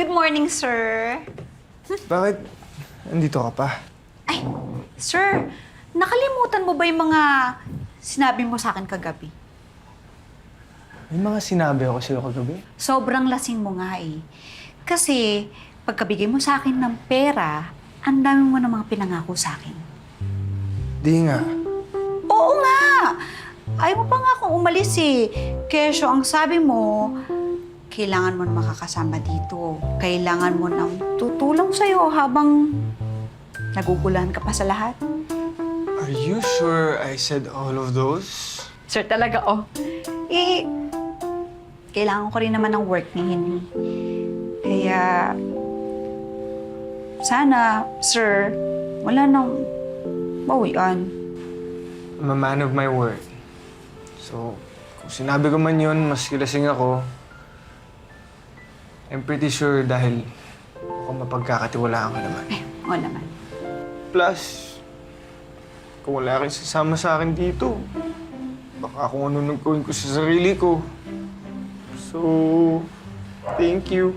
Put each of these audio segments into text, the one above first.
Good morning, sir. Bakit andito ka pa? Ay, sir, nakalimutan mo ba yung mga sinabi mo sa akin kagabi? May mga sinabi ako sa'yo kagabi. Sobrang lasing mo nga eh. Kasi pagkabigay mo sa akin ng pera, ang dami mo na mga pinangako sa akin. Di nga. Oo nga! Ayaw mo pa nga akong umalis eh. Kesyo, ang sabi mo, kailangan mo na makakasama dito. Kailangan mo ng tutulong sa'yo habang nagugulahan ka pa sa lahat. Are you sure I said all of those? Sir, talaga oh. Eh, kailangan ko rin naman ng work ni Henry. Kaya, sana, sir, wala nang bawian. I'm a man of my word. So, kung sinabi ko man yun, mas kilasing ako, I'm pretty sure dahil mukhang mapagkakatiwalaan ka naman. Oo naman. Plus, kung wala kang sasama sa akin dito, baka kung ano nagawin ko sa sarili ko. So, thank you.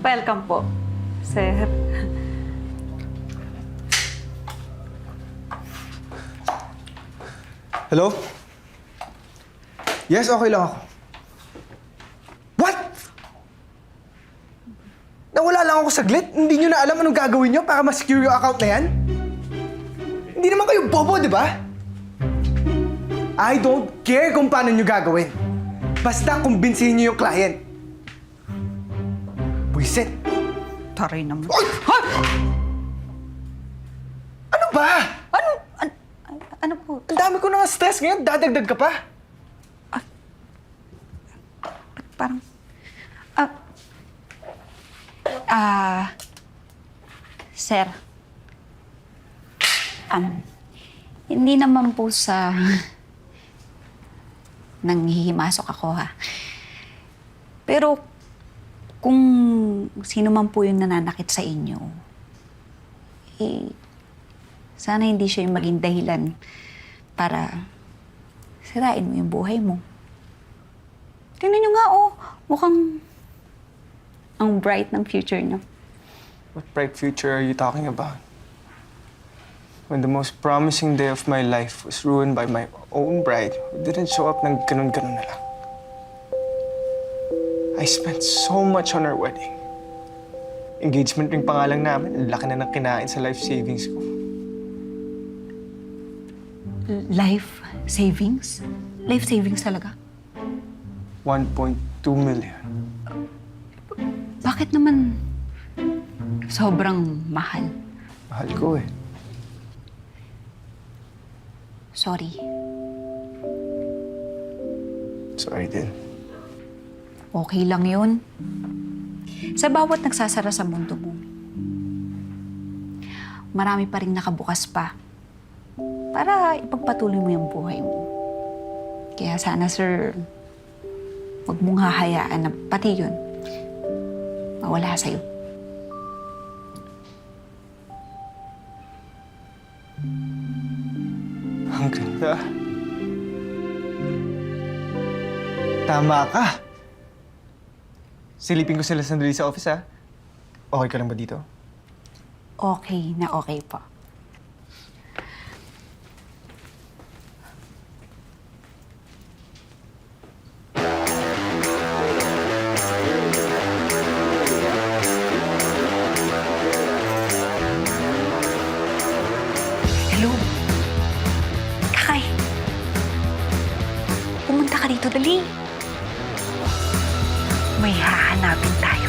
Welcome po, sir. Hello? Yes, okay lang ako. What? Nawala lang ako saglit? Hindi nyo na alam anong gagawin nyo para ma-secure yung account na yan? Hindi naman kayo bobo, di ba? I don't care kung paano nyo gagawin. Basta kumbinsihin nyo yung client. Buisit. Taray naman. Oy! Ha? Ano ba? Ano po? Ang dami ko na nga stress ngayon. Dadagdag ka pa. Parang... Sir. Hindi naman po sa... nanghihimasok ako, ha? Pero, kung sino man po yung nananakit sa inyo, sana hindi siya yung maging dahilan para sirain mo yung buhay mo. Tingnan niyo nga, oh. Mukhang ang bright ng future niyo. What bright future are you talking about? When the most promising day of my life was ruined by my own bride who didn't show up ng ganun-ganun na lang. I spent so much on our wedding. Engagement ring pangalang namin, ang laki na ng kinain sa life savings ko. Life savings? Life savings talaga? 1.2 million. Bakit naman sobrang mahal? Mahal ko eh. Sorry. Sorry din. Okay lang yun. Sa bawat nagsasara sa mundo mo, marami pa rin nakabukas pa para ipagpatuloy mo yung buhay mo. Kaya sana, sir, huwag mong hahayaan na pati yun mawala sa'yo. Ang ganda. Tama ka. Silipin ko sila sandali sa office, ha? Okay ka lang ba dito? Okay na okay po. Hello? Kakay. Pumunta ka dito, dali. May hahanapin tayo.